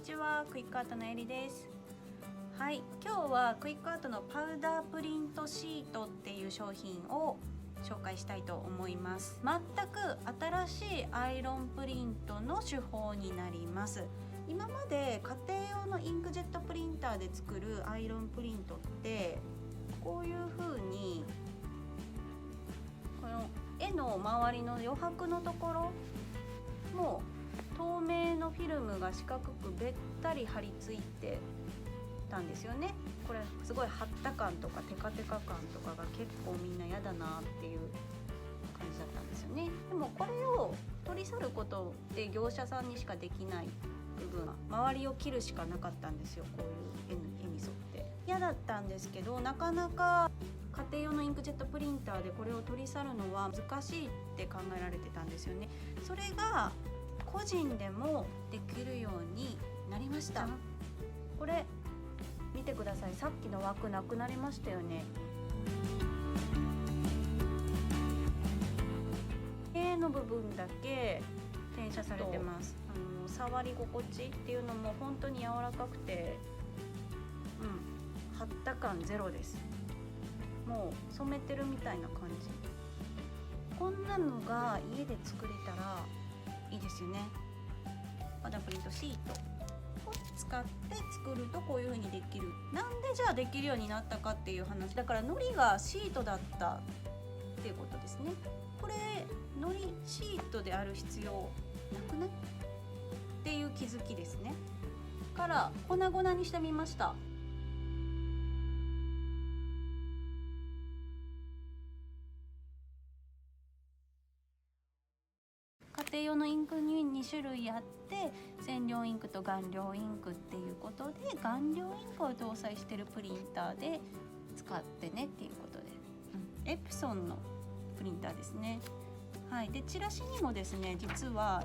ちは、クイックアートのえりです。はい、今日はクイックアートのパウダープリントシートっていう商品を紹介したいと思います。全く新しいアイロンプリントの手法になります。今まで家庭用のインクジェットプリンターで作るアイロンプリントってこういう風にこの絵の周りの余白のところも透明のフィルムが四角くべったり貼り付いてたんですよね。これすごい貼った感とかテカテカ感とかが結構みんな嫌だなっていう感じだったんですよね。でもこれを取り去ることで業者さんにしかできない部分、周りを切るしかなかったんですよ。こういう絵に沿って嫌だったんですけど、なかなか家庭用のインクジェットプリンターでこれを取り去るのは難しいって考えられてたんですよね。それが個人でもできるようになりました。これ見てください。さっきの枠なくなりましたよね。A の部分だけ転写されてます。触り心地っていうのも本当に柔らかくて、貼った感ゼロです。もう染めてるみたいな感じ。こんなのが家で作れたらいいですよね。パウダープリントシートを使って作るとこういう風にできる。なんでじゃあできるようになったかっていう話だから、糊がシートだったっていうことですね。これ糊シートである必要なくないっていう気づきですね。から粉々にしてみました。家庭用のインクに2種類あって、染料インクと顔料インクっていうことで、顔料インクを搭載してるプリンターで使ってねっていうことで、エプソンのプリンターですね。はい、でチラシにもですね、実は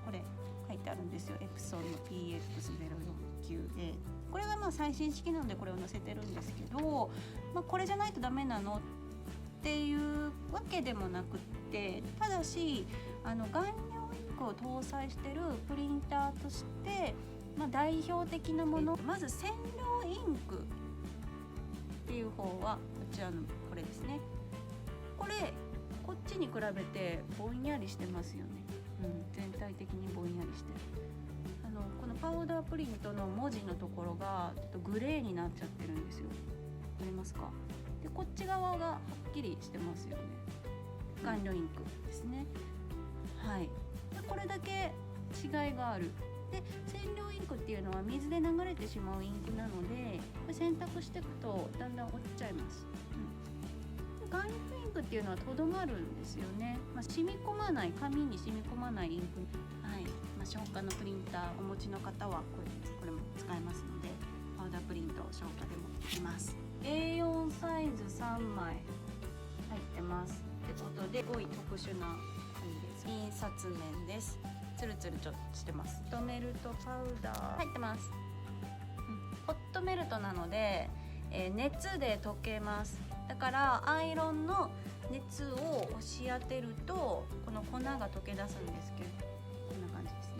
これ書いてあるんですよ。エプソンの PX049A。これが最新式なのでこれを載せてるんですけど、これじゃないとダメなのっていうわけでもなくって、ただし顔料インクを搭載してるプリンターとして、代表的なもの、まず染料インクっていう方はこちらのこれですね。こっちに比べてぼんやりしてますよね。全体的にぼんやりしてる。このパウダープリントの文字のところがちょっとグレーになっちゃってるんですよ。ありますか？でこっち側がはっきりしてますよね。顔料インクですね。はい。でこれだけ違いがある。で染料インクっていうのは水で流れてしまうインクなので、これ洗濯していくとだんだん落ちちゃいます。で顔料インクっていうのはとどまるんですよね。染み込まない、紙に染み込まないインク。はい。消化のプリンターお持ちの方はこれも使えますので、パウダープリント消化でもできます。A4 サイズ3枚入ってますってことで、すごい特殊な紙です。印刷面です。ツルツルちょっとしてます。ホットメルトパウダー入ってます。ホットメルトなので、熱で溶けます。だからアイロンの熱を押し当てるとこの粉が溶け出すんですけど、こんな感じですね。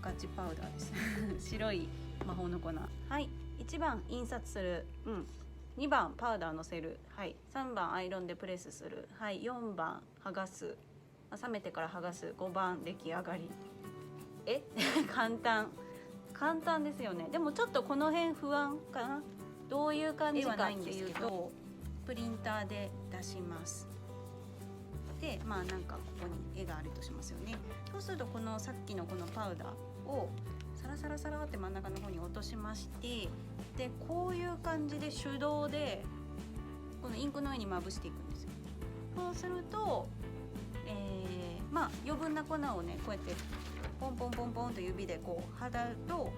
ガチパウダーです白い魔法の粉。はい。1番印刷する、2番パウダーのせる、はい、3番アイロンでプレスする、はい、4番剥がす、冷めてから剥がす、5番出来上がり。簡単ですよね。でもちょっとこの辺不安かな。どういう感じかっていうと、プリンターで出します。でなんかここに絵があるとしますよね。そうするとこのさっきのこのパウダーをサラサラサラって真ん中の方に落としまして、でこういう感じで手動でこのインクの上にまぶしていくんですよ。そうすると、余分な粉をね、こうやってポンポンポンポンと指でこう肌と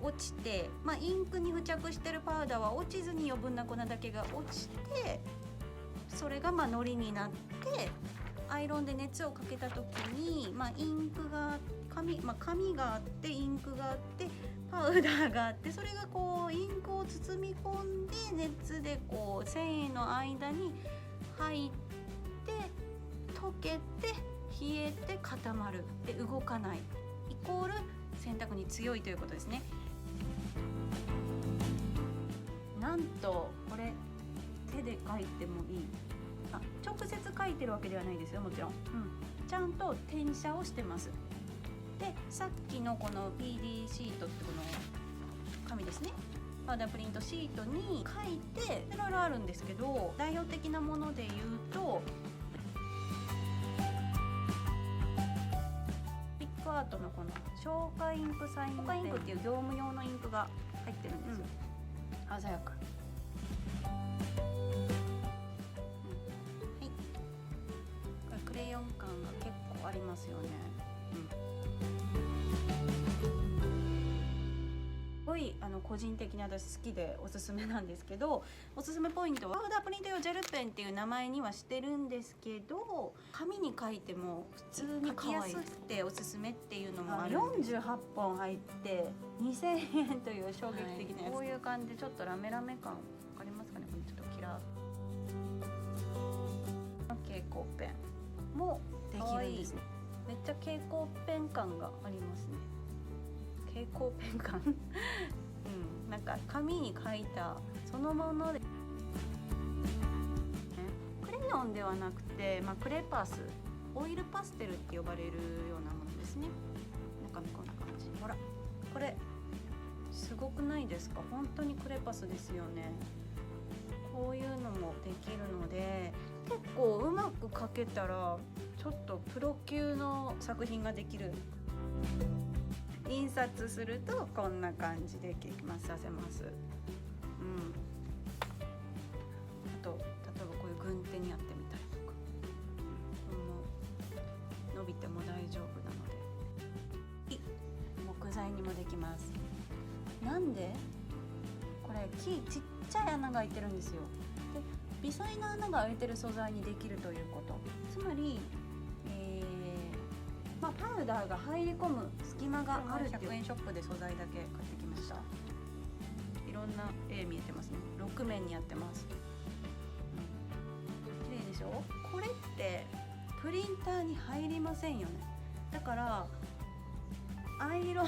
落ちて、インクに付着してるパウダーは落ちずに余分な粉だけが落ちて、それが糊になって、アイロンで熱をかけた時に、インクが紙があってインクがあってパウダーがあって、それがこうインクを包み込んで熱でこう繊維の間に入って溶けて冷えて固まる。で動かない。一コール洗濯に強いということですね。なんとこれ手で描いてもいい。直接描いてるわけではないですよ、もちろん、ちゃんと転写をしてます。でさっきのこの PD シートってこの紙ですね、パウダープリントシートに書いていろいろあるんですけど、代表的なもので言うとピックアートのこの消化インクサインペン、消化インクっていう業務用のインクが入ってるんですよ、鮮やか。クレヨン感が結構ありますよね。すごい個人的に私好きでおすすめなんですけど、おすすめポイントはパウダープリント用ジェルペンっていう名前にはしてるんですけど、紙に書いても普通に書きやすくておすすめっていうのもあるんです。48本入って2000円という衝撃的なやつ、こういう感じでちょっとラメラメ感わかりますかね。このちょっとキラー蛍光ペンもできるんですね。めっちゃ蛍光ペン感がありますね。蛍光ペン感なんか紙に書いたそのもので、クレヨンではなくて、クレパス、オイルパステルって呼ばれるようなものですね。中身こんな感じ。ほらこれすごくないですか。本当にクレパスですよね。こういうのもできるので、結構うまく描けたらちょっとプロ級の作品ができる。印刷するとこんな感じでできます。させます。あと例えばこういう軍手にやってみたりとか、伸びても大丈夫なので、木材にもできます。なんでこれ木ちっちゃい穴が開いてるんですよ。で微細な穴が開いてる素材にできるということ、つまりパウダーが入り込む隙間がある。100円ショップで素材だけ買ってきました。いろんな絵見えてますね。6面にやってます。綺麗でしょ。これってプリンターに入りませんよね。だからアイロン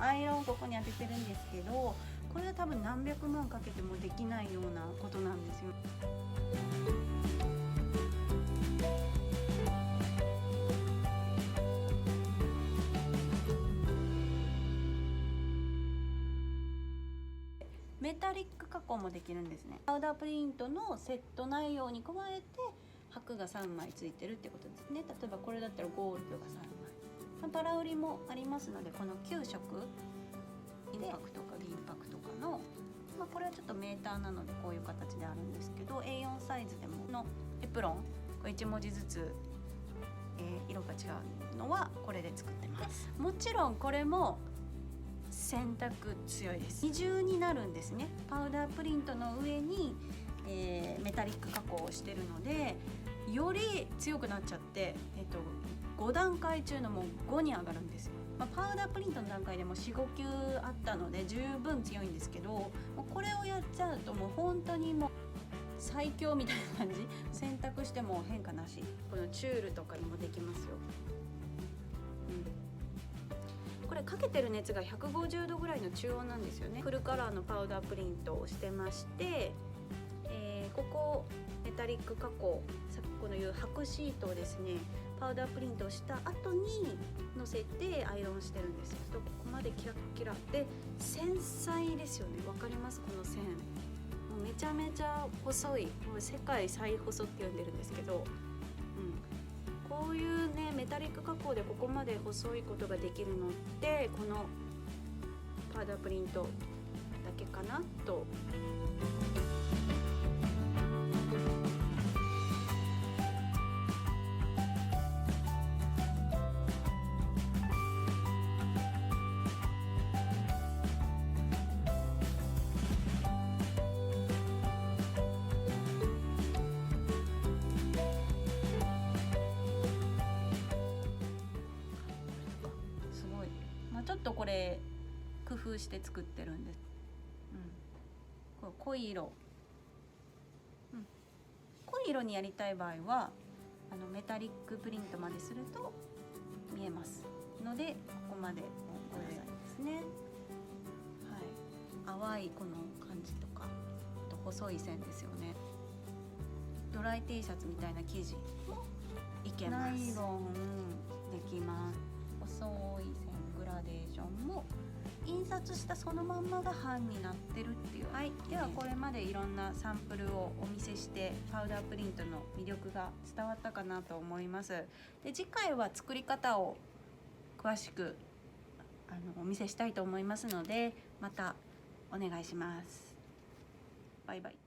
アイロンをここに当ててるんですけど、これは多分何百万かけてもできないようなことなんですよ。メタリック加工もできるんですね。パウダープリントのセット内容に加えて箔が3枚ついてるってことですね。例えばこれだったらゴールドが3枚、バラ売りもありますので、この9色インパクトか銀箔とかの、これはちょっとメーターなのでこういう形であるんですけど、 A4 サイズでものエプロン、これ1文字ずつ、色が違うのはこれで作ってます。もちろんこれも洗濯強いです。二重になるんですね。パウダープリントの上に、メタリック加工をしてるので、より強くなっちゃって、5段階中のもう5に上がるんですよ。パウダープリントの段階でも 4,5 級あったので十分強いんですけど、もうこれをやっちゃうともう本当にもう最強みたいな感じ。洗濯しても変化なし。このチュールとかにもできますよ。これかけてる熱が150度ぐらいの中温なんですよね。フルカラーのパウダープリントをしてまして、ここメタリック加工、このいう白シートをですね、パウダープリントをした後に乗せてアイロンしてるんですよ。ここまでキラッキラで繊細ですよね。わかります？この線、もうめちゃめちゃ細い、もう世界最細って呼んでるんですけど、こういうねメタリック加工でここまで細いことができるのってこのパウダープリントだけかなと。ちょっとこれ工夫して作ってるんです。これ濃い色、濃い色にやりたい場合はメタリックプリントまですると見えますののでここまでございますね。はい、淡いこの感じとか、あと細い線ですよね。ドライ T シャツみたいな生地もいけます。ナイロンできます。細い線グラデーションも印刷したそのまんまが版になってるっていう。はい、ではこれまでいろんなサンプルをお見せしてパウダープリントの魅力が伝わったかなと思います。で次回は作り方を詳しくお見せしたいと思いますので、またお願いします。バイバイ。